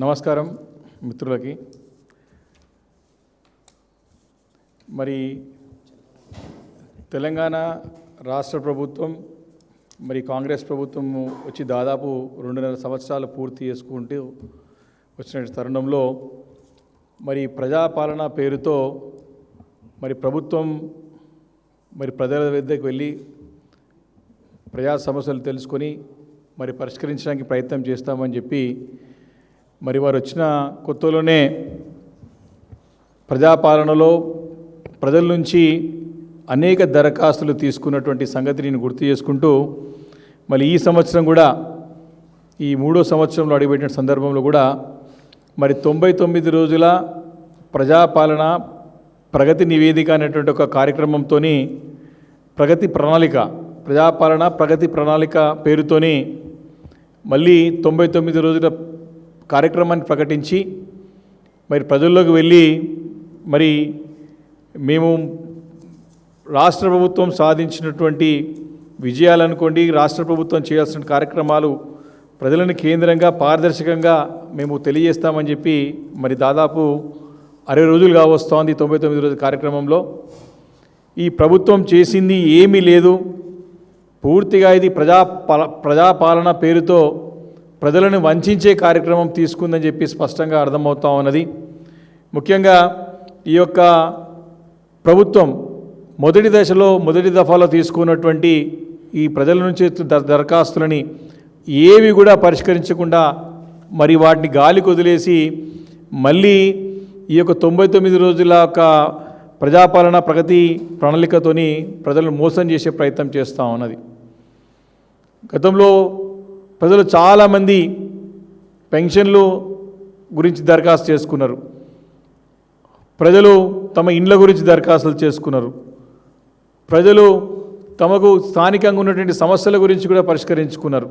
నమస్కారం మిత్రులకి. మరి తెలంగాణ రాష్ట్ర ప్రభుత్వం మరి కాంగ్రెస్ ప్రభుత్వం వచ్చి దాదాపు 2.5 సంవత్సరాలు పూర్తి చేసుకుంటూ వచ్చిన తరుణంలో మరి ప్రజాపాలన పేరుతో మరి ప్రభుత్వం మరి ప్రజల వద్దకు వెళ్ళి ప్రజా సమస్యలు తెలుసుకొని మరి పరిష్కరించడానికి ప్రయత్నం చేస్తామని చెప్పి మరి వారు వచ్చిన కొత్తలోనే ప్రజాపాలనలో ప్రజల నుంచి అనేక దరఖాస్తులు తీసుకున్నటువంటి సంగతిని నేను గుర్తు చేసుకుంటూ మరి ఈ సంవత్సరం కూడా ఈ 3వ సంవత్సరంలో అడుగుపెట్టిన సందర్భంలో కూడా మరి 99 రోజుల ప్రజాపాలన ప్రగతి నివేదిక అనేటువంటి ఒక కార్యక్రమంతో ప్రగతి ప్రణాళిక ప్రజాపాలన ప్రగతి ప్రణాళిక పేరుతోని మళ్ళీ 99 రోజుల కార్యక్రమాన్ని ప్రకటించి మరి ప్రజల్లోకి వెళ్ళి మరి మేము రాష్ట్ర ప్రభుత్వం సాధించినటువంటి విజయాలనుకోండి, రాష్ట్ర ప్రభుత్వం చేయాల్సిన కార్యక్రమాలు ప్రజలను కేంద్రంగా పారదర్శకంగా మేము తెలియజేస్తామని చెప్పి మరి దాదాపు 60 రోజులు కావస్తోంది. 99 రోజుల కార్యక్రమంలో ఈ ప్రభుత్వం చేసింది ఏమీ లేదు. పూర్తిగా ఇది ప్రజాపాలన పేరుతో ప్రజలను వంచే కార్యక్రమం తీసుకుందని చెప్పి స్పష్టంగా అర్థమవుతా ఉన్నది. ముఖ్యంగా ఈ యొక్క ప్రభుత్వం మొదటి దఫాలో తీసుకున్నటువంటి ఈ ప్రజల నుంచి దరఖాస్తులని ఏవి కూడా పరిష్కరించకుండా మరి వాటిని గాలికి వదిలేసి మళ్ళీ ఈ యొక్క 99 రోజుల యొక్క ప్రజాపాలన ప్రగతి ప్రణాళికతోని ప్రజలను మోసం చేసే ప్రయత్నం చేస్తూ ఉన్నది. గతంలో ప్రజలు చాలామంది పెన్షన్లు గురించి దరఖాస్తు చేసుకున్నారు, ప్రజలు తమ ఇండ్ల గురించి దరఖాస్తులు చేసుకున్నారు, ప్రజలు తమకు స్థానికంగా ఉన్నటువంటి సమస్యల గురించి కూడా పరిష్కరించుకున్నారు.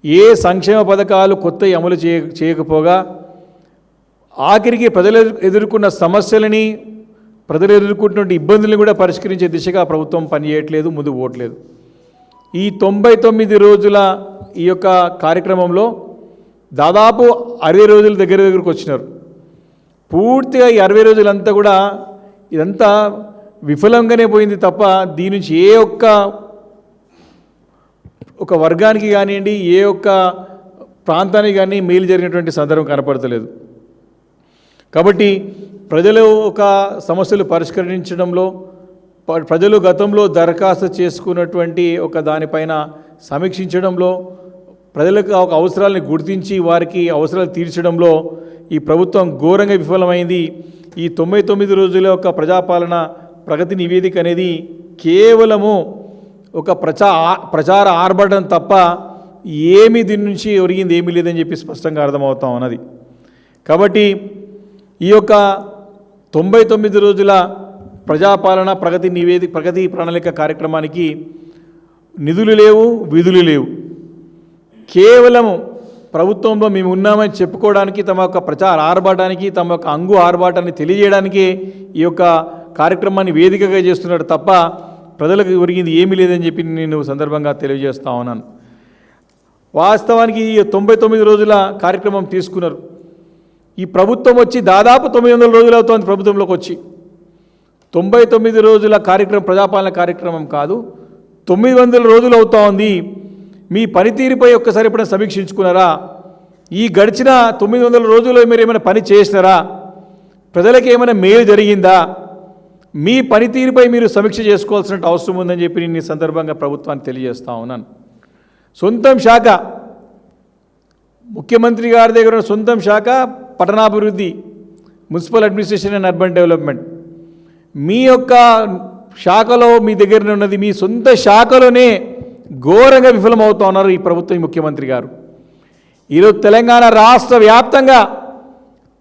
ఏ సంక్షేమ పథకాలు కొత్త అమలు చేయకపోగా ఆఖరికి ప్రజలు ఎదుర్కొన్న సమస్యలని ప్రజలు ఎదుర్కొంటున్న ఇబ్బందులను కూడా పరిష్కరించే దిశగా ప్రభుత్వం పనిచేయట్లేదు, ముందుకు పోవట్లేదు. ఈ 99 రోజుల ఈ యొక్క కార్యక్రమంలో దాదాపు 60 రోజుల దగ్గరకు వచ్చినారు. పూర్తిగా ఈ 60 రోజులంతా కూడా ఇదంతా విఫలంగానే పోయింది తప్ప దీని నుంచి ఏ ఒక్క వర్గానికి కానివ్వండి, ఏ ఒక్క ప్రాంతానికి కానీ మేలు జరిగినటువంటి సందర్భం కనపడతలేదు. కాబట్టి ప్రజలు ఒక సమస్యలు పరిష్కరించడంలో ప్రజలు గతంలో దరఖాస్తు చేసుకున్నటువంటి ఒక దానిపైన సమీక్షించడంలో ప్రజలకు ఒక అవసరాలను గుర్తించి వారికి అవసరాలు తీర్చడంలో ఈ ప్రభుత్వం ఘోరంగా విఫలమైంది. ఈ 99 రోజుల ఒక ప్రజాపాలన ప్రగతి నివేదిక అనేది కేవలము ఒక ప్రచార ఆర్భటం తప్ప ఏమీ దీని నుంచి ఒరిగింది ఏమీ లేదని చెప్పి స్పష్టంగా అర్థమవుతా ఉన్నది. కాబట్టి ఈ యొక్క 99 రోజుల ప్రజాపాలన ప్రగతి ప్రణాళిక కార్యక్రమానికి నిధులు లేవు, విధులు లేవు. కేవలం ప్రభుత్వంలో మేము ఉన్నామని చెప్పుకోవడానికి, తమ యొక్క ప్రచార ఆర్భాటానికి, తమ యొక్క అంగు ఆర్భాటాన్ని తెలియజేయడానికి ఈ యొక్క కార్యక్రమాన్ని వేదికగా చేస్తున్నాడు తప్ప ప్రజలకు ఒరిగింది ఏమీ లేదని చెప్పి నేను సందర్భంగా తెలియజేస్తా ఉన్నాను. వాస్తవానికి ఈ 99 రోజుల కార్యక్రమం తీసుకున్నారు. ఈ ప్రభుత్వం వచ్చి దాదాపు 900 రోజులు అవుతోంది. ప్రభుత్వంలోకి వచ్చి 99 రోజుల కార్యక్రమం ప్రజాపాలన కార్యక్రమం కాదు, 900 రోజులు అవుతా ఉంది. మీ పనితీరుపై ఒక్కసారి ఎప్పుడైనా సమీక్షించుకున్నారా? ఈ గడిచిన 900 రోజుల్లో మీరు ఏమైనా పని చేసినారా? ప్రజలకు ఏమైనా మేలు జరిగిందా? మీ పనితీరుపై మీరు సమీక్ష చేసుకోవాల్సిన అవసరం ఉందని చెప్పి నేను ఈ సందర్భంగా ప్రభుత్వానికి తెలియజేస్తా ఉన్నాను. సొంతం శాఖ ముఖ్యమంత్రి గారి దగ్గర ఉన్న సొంతం శాఖ పట్టణాభివృద్ధి, municipal administration and urban development. మీ యొక్క శాఖలో మీ దగ్గర ఉన్నది, మీ సొంత శాఖలోనే ఘోరంగా విఫలమవుతూ ఉన్నారు ఈ ప్రభుత్వం, ముఖ్యమంత్రి గారు. ఈరోజు తెలంగాణ రాష్ట్ర వ్యాప్తంగా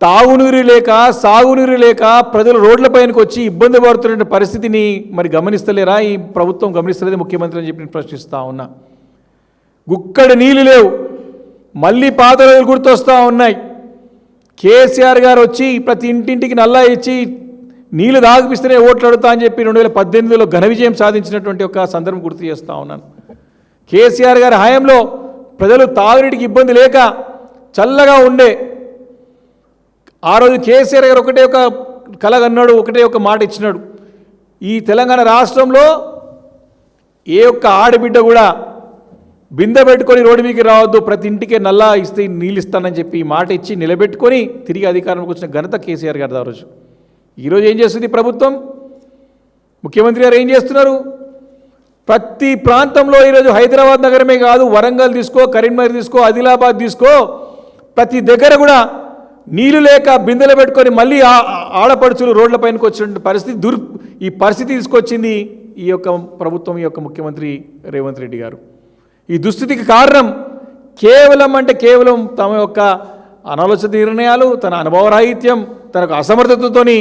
తాగునీరు లేక, సాగునీరు లేక ప్రజలు రోడ్లపైనకి వచ్చి ఇబ్బంది పడుతున్న పరిస్థితిని మరి గమనిస్తలేరా? ఈ ప్రభుత్వం గమనిస్తలేదు ముఖ్యమంత్రి అని చెప్పి ప్రశ్నిస్తూ ఉన్నా. గుక్కడి నీళ్ళు లేవు, మళ్ళీ పాత రోజులు గుర్తొస్తూ ఉన్నాయి. కేసీఆర్ గారు వచ్చి ప్రతి ఇంటింటికి నల్లా ఇచ్చి నీళ్లు దాగిపిస్తేనే ఓట్లు అడుగుతా అని చెప్పి 2018లో ఘన విజయం సాధించినటువంటి ఒక సందర్భం గుర్తు చేస్తూ ఉన్నాను. కేసీఆర్ గారి హయాంలో ప్రజలు తాగునీటికి ఇబ్బంది లేక చల్లగా ఉండే ఆ రోజు కేసీఆర్ గారు ఒకటే ఒక కల అన్నాడు, ఒకటే ఒక మాట ఇచ్చినాడు, ఈ తెలంగాణ రాష్ట్రంలో ఏ ఒక్క ఆడబిడ్డ కూడా బిందె పెట్టుకొని రోడ్డు మీదకి రావద్దు, ప్రతి ఇంటికే నల్లా ఇస్తే నీళ్ళు ఇస్తానని చెప్పి మాట ఇచ్చి నిలబెట్టుకొని తిరిగి అధికారంలోకి వచ్చిన ఘనత కేసీఆర్ గారు ఆ రోజు. ఈరోజు ఏం చేస్తుంది ప్రభుత్వం, ముఖ్యమంత్రి గారు ఏం చేస్తున్నారు? ప్రతి ప్రాంతంలో ఈరోజు హైదరాబాద్ నగరమే కాదు, వరంగల్ తీసుకో, కరీంనగర్ తీసుకో, ఆదిలాబాద్ తీసుకో, ప్రతి దగ్గర కూడా నీళ్లు లేక బిందెలు పెట్టుకొని మళ్ళీ ఆడపడుచులు రోడ్ల పైనకి వచ్చిన పరిస్థితి ఈ పరిస్థితి తీసుకొచ్చింది ఈ యొక్క ప్రభుత్వం, ఈ యొక్క ముఖ్యమంత్రి రేవంత్ రెడ్డి గారు. ఈ దుస్థితికి కారణం కేవలం తమ యొక్క అనాలోచిత నిర్ణయాలు, తన అనుభవరాహిత్యం, తనకు అసమర్థతతోని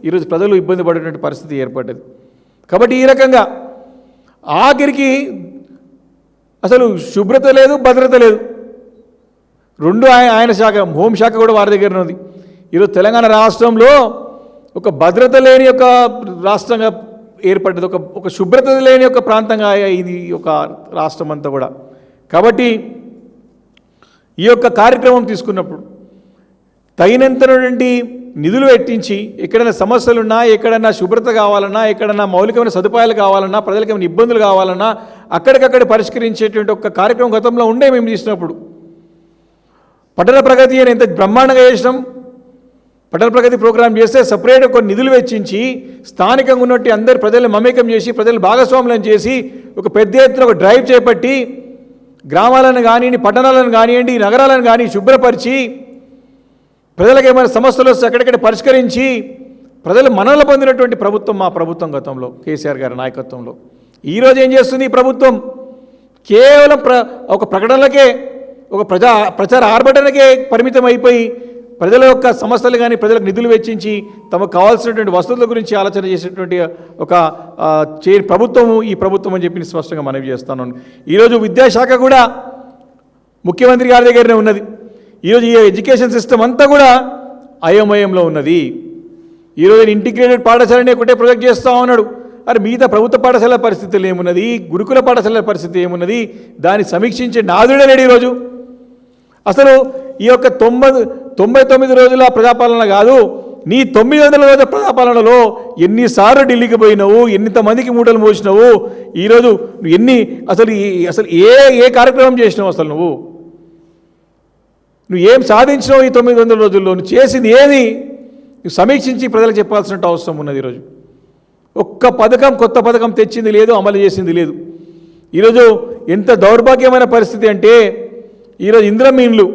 ఈరోజు ప్రజలు ఇబ్బంది పడేటువంటి పరిస్థితి ఏర్పడ్డది. కాబట్టి ఈ రకంగా ఆఖరికి అసలు శుభ్రత లేదు, భద్రత లేదు, రెండు ఆయన శాఖ, హోంశాఖ కూడా వారి దగ్గర ఉంది. ఈరోజు తెలంగాణ రాష్ట్రంలో ఒక భద్రత లేని ఒక రాష్ట్రంగా ఏర్పడ్డది, ఒక శుభ్రత లేని ఒక ప్రాంతంగా ఇది ఒక రాష్ట్రం అంతా కూడా. కాబట్టి ఈ యొక్క కార్యక్రమం తీసుకున్నప్పుడు తగినంతటువంటి నిధులు వెట్టించి ఎక్కడైనా సమస్యలున్నా, ఎక్కడైనా శుభ్రత కావాలన్నా, ఎక్కడైనా మౌలికమైన సదుపాయాలు కావాలన్నా, ప్రజలకు ఏమైనా ఇబ్బందులు కావాలన్నా అక్కడికక్కడ పరిష్కరించేటువంటి ఒక కార్యక్రమం గతంలో ఉండే మేము చేసినప్పుడు. పట్టణ ప్రగతి అని ఎంత బ్రహ్మాండంగా చేసినాం. పట్టణ ప్రగతి ప్రోగ్రాం చేస్తే సపరేట్ కొన్ని నిధులు వెచ్చించి స్థానికంగా ఉన్నట్టు అందరి ప్రజలను మమేకం చేసి, ప్రజలు భాగస్వాములను చేసి ఒక పెద్ద ఎత్తున ఒక డ్రైవ్ చేపట్టి గ్రామాలను కానివ్వండి, పట్టణాలను కానివ్వండి, నగరాలను కానీ శుభ్రపరిచి ప్రజలకు ఏమైనా సమస్యలు వస్తే అక్కడిక్కడ పరిష్కరించి ప్రజలు మనల్ని పొందినటువంటి ప్రభుత్వం మా ప్రభుత్వం గతంలో కేసీఆర్ గారి నాయకత్వంలో. ఈరోజు ఏం చేస్తుంది ఈ ప్రభుత్వం? కేవలం ఒక ప్రకటనలకే, ఒక ప్రచార ఆర్భటనకే పరిమితం అయిపోయి ప్రజల యొక్క సమస్యలు కానీ, ప్రజలకు నిధులు వెచ్చించి తమకు కావాల్సినటువంటి వసతుల గురించి ఆలోచన చేసేటువంటి ఒక ప్రభుత్వము ఈ ప్రభుత్వం అని చెప్పి స్పష్టంగా మనవి చేస్తాను. ఈరోజు విద్యాశాఖ కూడా ముఖ్యమంత్రి గారి దగ్గరనే ఉన్నది. ఈరోజు ఈ ఎడ్యుకేషన్ సిస్టమ్ అంతా కూడా అయోమయంలో ఉన్నది. ఈరోజు ఇంటిగ్రేటెడ్ పాఠశాలని ఒకటే ప్రొజెక్ట్ చేస్తూ ఉన్నాడు. అరే మిగతా ప్రభుత్వ పాఠశాల పరిస్థితులు ఏమున్నది, గురుకుల పాఠశాల పరిస్థితి ఏమున్నది, దాన్ని సమీక్షించే నాదుడే లేడు ఈరోజు. అసలు ఈ యొక్క 99 రోజుల ప్రజాపాలన కాదు, నీ 900 రోజుల ప్రజాపాలనలో ఎన్నిసార్లు ఢిల్లీకి పోయినావు, ఎంతమందికి మూటలు మోసినావు, ఈరోజు అసలు ఏ కార్యక్రమం చేసినావు, అసలు నువ్వు ఏం సాధించినావు ఈ 900 రోజుల్లో, నువ్వు చేసింది ఏది నువ్వు సమీక్షించి ప్రజలకు చెప్పాల్సిన అవసరం ఉన్నది. ఈరోజు ఒక్క పథకం, కొత్త పథకం తెచ్చింది లేదు, అమలు చేసింది లేదు. ఈరోజు ఎంత దౌర్భాగ్యమైన పరిస్థితి అంటే ఈరోజు ఇందిరమ్మ ఇండ్లు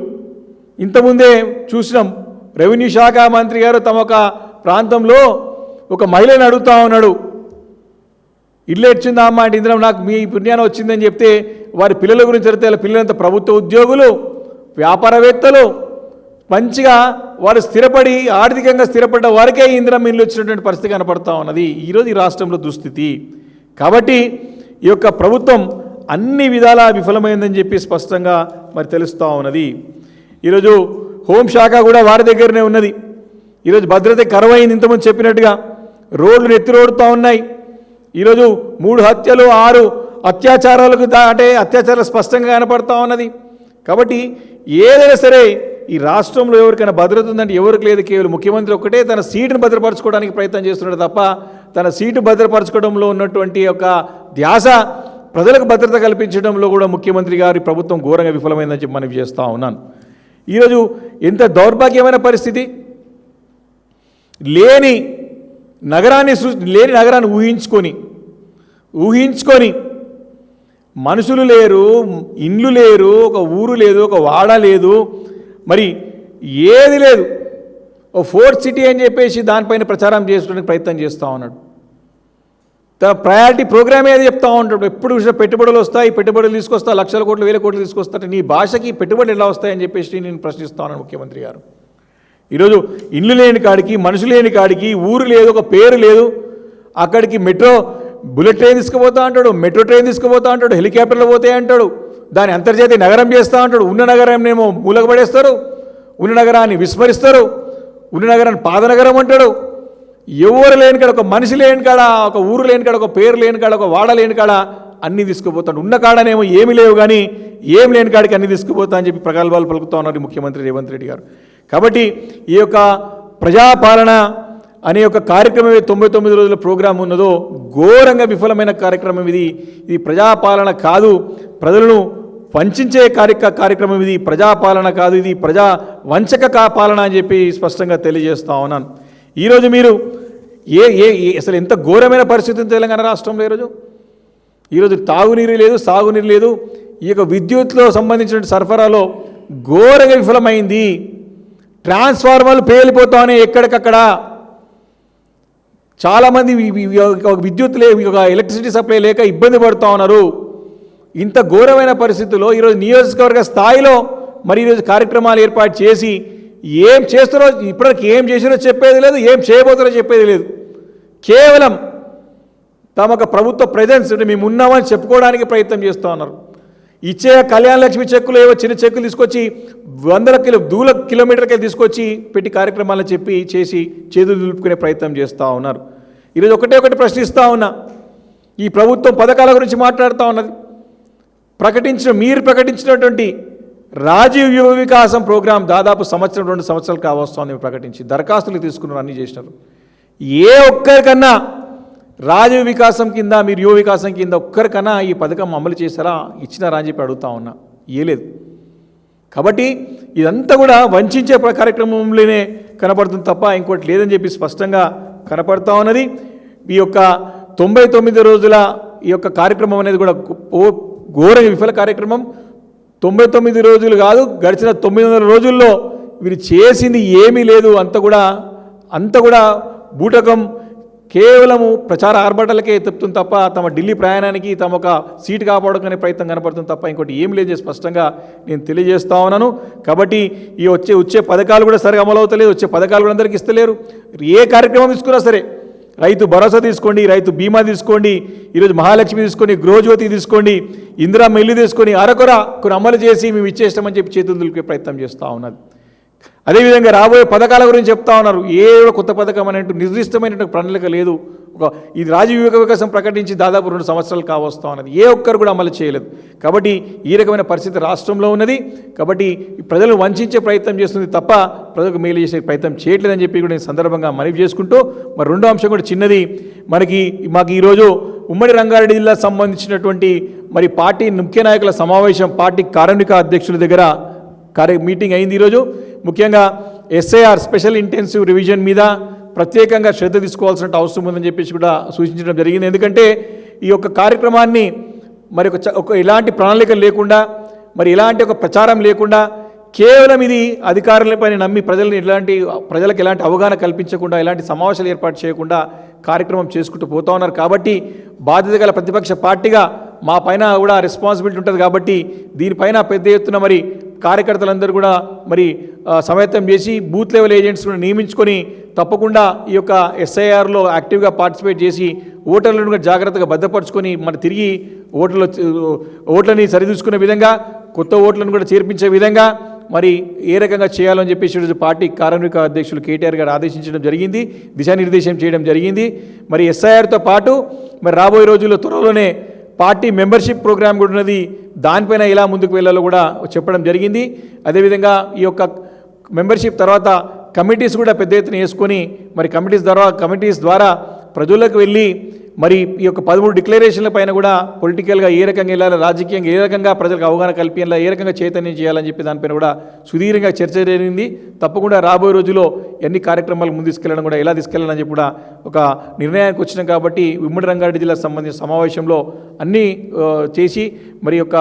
ఇంతకుముందే చూసినాం. రెవెన్యూ శాఖ మంత్రి గారు తమ ఒక ప్రాంతంలో ఒక మహిళని అడుగుతూ ఉన్నాడు, ఇల్లు వచ్చిందా అమ్మ అంటే ఇందిరమ్మ నాకు మీ పుణ్యాన వచ్చిందని చెప్తే వారి పిల్లల గురించి అడిగితే వాళ్ళ పిల్లలంతా ప్రభుత్వ ఉద్యోగులు, వ్యాపారవేత్తలు, మంచిగా వారు స్థిరపడి ఆర్థికంగా స్థిరపడ్డ వారికే ఇందిరమ్మ ఇండ్లు వచ్చినటువంటి పరిస్థితి కనపడతా ఉన్నది ఈరోజు ఈ రాష్ట్రంలో దుస్థితి. కాబట్టి ఈ యొక్క ప్రభుత్వం అన్ని విధాలా విఫలమైందని చెప్పి స్పష్టంగా మరి తెలుస్తూ ఉన్నది. ఈరోజు హోంశాఖ కూడా వారి దగ్గరనే ఉన్నది. ఈరోజు భద్రత కరువైంది, ఇంతకుముందు చెప్పినట్టుగా రోడ్లు నెత్తిరోడుతూ ఉన్నాయి. ఈరోజు 3 హత్యలు 6 అత్యాచారాలకు అత్యాచారాలు స్పష్టంగా కనపడతా ఉన్నది. కాబట్టి ఏదైనా సరే ఈ రాష్ట్రంలో ఎవరికైనా భద్రత ఉందంటే ఎవరికి లేదు. కేవలం ముఖ్యమంత్రి ఒక్కటే తన సీటును భద్రపరచుకోవడానికి ప్రయత్నం చేస్తున్నాడు తప్ప తన సీటు భద్రపరచుకోవడంలో ఉన్నటువంటి ఒక ధ్యాస ప్రజలకు భద్రత కల్పించడంలో కూడా ముఖ్యమంత్రి గారి ప్రభుత్వం ఘోరంగా విఫలమైందని చెప్పి మనవి చేస్తూ ఉన్నాను. ఈరోజు ఎంత దౌర్భాగ్యమైన పరిస్థితి, లేని నగరాన్ని ఊహించుకొని మనుషులు లేరు, ఇండ్లు లేరు, ఒక ఊరు లేదు, ఒక వాడ లేదు, మరి ఏది లేదు. ఓ ఫోర్త్ సిటీ అని చెప్పేసి దానిపైన ప్రచారం చేసుకోవడానికి ప్రయత్నం చేస్తూ ఉన్నాడు. తన ప్రయారిటీ ప్రోగ్రామ్ ఏది చెప్తా ఉంటాడు. ఎప్పుడు చూసినా పెట్టుబడులు వస్తాయి, పెట్టుబడులు తీసుకొస్తా, లక్షల కోట్లు 1000 కోట్లు తీసుకొస్తారంటే నీ భాషకి పెట్టుబడులు ఎలా వస్తాయని చెప్పేసి నేను ప్రశ్నిస్తా ఉన్నాను ముఖ్యమంత్రి గారు. ఈరోజు ఇల్లు లేని కాడికి, మనుషులు లేని కాడికి, ఊరు లేదు, ఒక పేరు లేదు, అక్కడికి బుల్లెట్ ట్రైన్ తీసుకుపోతా అంటాడు, మెట్రో ట్రైన్ తీసుకుపోతా అంటాడు, హెలికాప్టర్లు పోతాయి అంటాడు, దాన్ని అంతర్జాతీయ నగరం చేస్తూ అంటాడు. ఉన్న నగరాన్నేమో మూలకపడేస్తారు, ఉన్న నగరాన్ని విస్మరిస్తారు, ఉన్న నగరాన్ని పాదనగరం అంటాడు. ఎవరు లేని కాడ, ఒక మనిషి లేని కాడ, ఒక ఊరు లేని కాడ, ఒక పేరు లేని కాడ, ఒక వాడ లేని కాడ అన్నీ తీసుకుపోతాడు. ఉన్న కాడనేమో ఏమి లేవు కానీ ఏం లేని కాడికి అన్నీ తీసుకుపోతా అని చెప్పి ప్రగల్భాలు పలుకుతూ ఉన్నారు ముఖ్యమంత్రి రేవంత్ రెడ్డి గారు. కాబట్టి ఈ యొక్క ప్రజాపాలన అనే ఒక కార్యక్రమం 99 రోజుల ప్రోగ్రాం ఉన్నదో ఘోరంగా విఫలమైన కార్యక్రమం ఇది. ఇది ప్రజాపాలన కాదు, ప్రజలను వంచే కార్యక్రమం ఇది. ప్రజాపాలన కాదు, ఇది ప్రజా వంచక పాలన అని చెప్పి స్పష్టంగా తెలియజేస్తా ఉన్నాను. ఈరోజు మీరు అసలు ఎంత ఘోరమైన పరిస్థితి ఉంది తెలంగాణ రాష్ట్రంలో. ఈరోజు తాగునీరు లేదు, సాగునీరు లేదు. ఈ యొక్క విద్యుత్లో సంబంధించిన సరఫరాలో ఘోరంగా విఫలమైంది. ట్రాన్స్ఫార్మర్లు పేలిపోతానే ఎక్కడికక్కడ. చాలామంది విద్యుత్ ఎలక్ట్రిసిటీ సప్లై లేక ఇబ్బంది పడుతూ ఉన్నారు. ఇంత ఘోరమైన పరిస్థితుల్లో ఈరోజు నియోజకవర్గ స్థాయిలో మరి ఈరోజు కార్యక్రమాలు ఏర్పాటు చేసి ఏం చేస్తారో ఇప్పటివరకు ఏం చేసిరో చెప్పేది లేదు, ఏం చేయబోతారో చెప్పేది లేదు. కేవలం తమకు ప్రభుత్వ ప్రెజెన్స్ మేము ఉన్నామని చెప్పుకోవడానికి ప్రయత్నం చేస్తూ ఉన్నారు. ఇచ్చే కళ్యాణ లక్ష్మి చెక్కులు ఏవో చిన్న చెక్కులు తీసుకొచ్చి దూల కిలోమీటర్కి తీసుకొచ్చి పెట్టి కార్యక్రమాలను చెప్పి చేసి చేతులు దులుపుకునే ప్రయత్నం చేస్తూ ఉన్నారు. ఈరోజు ఒకటి ప్రశ్నిస్తూ ఉన్నా. ఈ ప్రభుత్వం పథకాల గురించి మాట్లాడుతూ ఉన్నది. మీరు ప్రకటించినటువంటి రాజీవ్ యువ వికాసం ప్రోగ్రాం దాదాపు 2 సంవత్సరాలు కావస్తోంది. ప్రకటించి దరఖాస్తులు తీసుకున్నారు, అన్నీ చేసినారు. ఏ ఒక్కరికన్నా రాజీవ్ వికాసం కింద మీరు యువ వికాసం కింద ఒక్కరికన్నా ఈ పథకం అమలు చేశారా, ఇచ్చినారా అని చెప్పి అడుగుతా ఉన్నా. లేదు. కాబట్టి ఇదంతా కూడా వంచే కార్యక్రమంలోనే కనపడుతుంది తప్ప ఇంకోటి లేదని చెప్పి స్పష్టంగా కనపడుతూ ఉన్నది. ఈ యొక్క 99 రోజుల ఈ యొక్క కార్యక్రమం అనేది కూడా ఘోర విఫల కార్యక్రమం. 99 రోజులు కాదు, గడిచిన 900 రోజుల్లో వీరు చేసింది ఏమీ లేదు. అంత కూడా బూటకం, కేవలము ప్రచార ఆర్భాటాలకే చెప్తుంది తప్ప తమ ఢిల్లీ ప్రయాణానికి తమ ఒక సీటు కాపాడుకునే ప్రయత్నం కనపడుతుంది తప్ప ఇంకోటి ఏం లేదు స్పష్టంగా నేను తెలియజేస్తా ఉన్నాను. కాబట్టి ఈ వచ్చే పథకాలు కూడా సరిగా అమలు అవుతలేదు, వచ్చే పథకాలు కూడా అందరికీ ఇస్తలేరు. ఏ కార్యక్రమం తీసుకున్నా సరే, రైతు భరోసా తీసుకోండి, రైతు బీమా తీసుకోండి, ఈరోజు మహాలక్ష్మి తీసుకోండి, గృహజ్యోతి తీసుకోండి, ఇందిరా మిల్లు తీసుకొని కొన్ని అమలు చేసి మేము ఇచ్చేస్తామని చెప్పి చేతులు దులిపే ప్రయత్నం చేస్తూ ఉన్నది. అదేవిధంగా రాబోయే పథకాల గురించి చెప్తా ఉన్నారు. ఏ కొత్త పథకం అనేటు నిర్దిష్టమైనటువంటి ప్రణాళిక లేదు. ఇది రాజీవ్ యువ వికాసం ప్రకటించి దాదాపు 2 సంవత్సరాలు కావస్తూ ఉన్నది. ఏ ఒక్కరు కూడా అమలు చేయలేదు. కాబట్టి ఈ రకమైన పరిస్థితి రాష్ట్రంలో ఉన్నది. కాబట్టి ప్రజలు వంచే ప్రయత్నం చేస్తుంది తప్ప ప్రజలకు మేలు చేసే ప్రయత్నం చేయట్లేదని చెప్పి కూడా నేను సందర్భంగా మనవి చేసుకుంటూ, మరి రెండో అంశం కూడా చిన్నది. మాకు ఈరోజు ఉమ్మడి రంగారెడ్డి జిల్లా సంబంధించినటువంటి మరి పార్టీ ముఖ్య నాయకుల సమావేశం, పార్టీ కార్మిక అధ్యక్షుల దగ్గర మీటింగ్ అయింది. ఈరోజు ముఖ్యంగా ఎస్ఐఆర్ స్పెషల్ ఇంటెన్సివ్ రివిజన్ మీద ప్రత్యేకంగా శ్రద్ధ తీసుకోవాల్సిన అవసరం ఉందని చెప్పేసి కూడా సూచించడం జరిగింది. ఎందుకంటే ఈ యొక్క కార్యక్రమాన్ని మరి ఎలాంటి ప్రణాళిక లేకుండా, మరి ఎలాంటి ఒక ప్రచారం లేకుండా, కేవలం ఇది అధికారులపైన నమ్మి ప్రజలకు ఎలాంటి అవగాహన కల్పించకుండా, ఎలాంటి సమావేశాలు ఏర్పాటు చేయకుండా కార్యక్రమం చేసుకుంటూ పోతా ఉన్నారు. కాబట్టి బాధ్యత గల ప్రతిపక్ష పార్టీగా మా పైన కూడా రెస్పాన్సిబిలిటీ ఉంటుంది. కాబట్టి దీనిపైన పెద్ద ఎత్తున మరి కార్యకర్తలందరూ కూడా మరి సమాయత్తం చేసి బూత్ లెవెల్ ఏజెంట్స్ కూడా నియమించుకొని తప్పకుండా ఈ యొక్క ఎస్ఐఆర్లో యాక్టివ్గా పార్టిసిపేట్ చేసి ఓటర్లను కూడా జాగ్రత్తగా భద్రపరుచుకొని మరి తిరిగి ఓట్లని సరిదూసుకునే విధంగా, కొత్త ఓట్లను కూడా చేర్పించే విధంగా మరి ఏ రకంగా చేయాలని చెప్పేసి ఈరోజు పార్టీ కార్మిక అధ్యక్షులు కేటీఆర్ గారు ఆదేశించడం జరిగింది, దిశానిర్దేశం చేయడం జరిగింది. మరి ఎస్ఐఆర్తో పాటు మరి రాబోయే రోజుల్లో త్వరలోనే పార్టీ మెంబర్షిప్ ప్రోగ్రామ్ కూడా ఉన్నది. దానిపైన ఎలా ముందుకు వెళ్ళాలో కూడా చెప్పడం జరిగింది. అదేవిధంగా ఈ యొక్క మెంబర్షిప్ తర్వాత కమిటీస్ కూడా పెద్ద ఎత్తున వేసుకొని మరి కమిటీస్ ద్వారా ప్రజలకు వెళ్ళి మరి ఈ యొక్క 13 డిక్లరేషన్ల పైన కూడా పొలిటికల్గా ఏ రకంగా వెళ్ళాలి, రాజకీయంగా ఏ రకంగా ప్రజలకు అవగాహన కల్పించాలి, ఏ రకంగా చైతన్యం చేయాలని చెప్పి దానిపైన కూడా సుదీర్ఘంగా చర్చ జరిగింది. తప్పకుండా రాబోయే రోజుల్లో ఎన్ని కార్యక్రమాలు ముందు తీసుకెళ్ళడం కూడా ఎలా తీసుకెళ్ళాలని చెప్పి కూడా ఒక నిర్ణయానికి వచ్చినాం. కాబట్టి ఉమ్మడి రంగారెడ్డి జిల్లాకు సంబంధించిన సమావేశంలో అన్నీ చేసి మరి యొక్క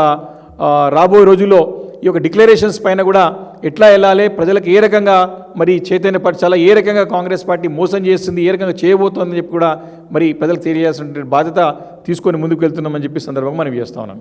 రాబోయే రోజుల్లో ఈ యొక్క డిక్లరేషన్స్ పైన కూడా ఎట్లా వెళ్ళాలి, ప్రజలకు ఏ రకంగా మరి చైతన్యపరచాలా, ఏ రకంగా కాంగ్రెస్ పార్టీ మోసం చేస్తుంది, ఏ రకంగా చేయబోతోందని చెప్పి కూడా మరి ప్రజలకు తెలియాల్సిన బాధ్యత తీసుకొని ముందుకు వెళ్తున్నామని చెప్పి సందర్భంగా మనం చేస్తా ఉన్నాం.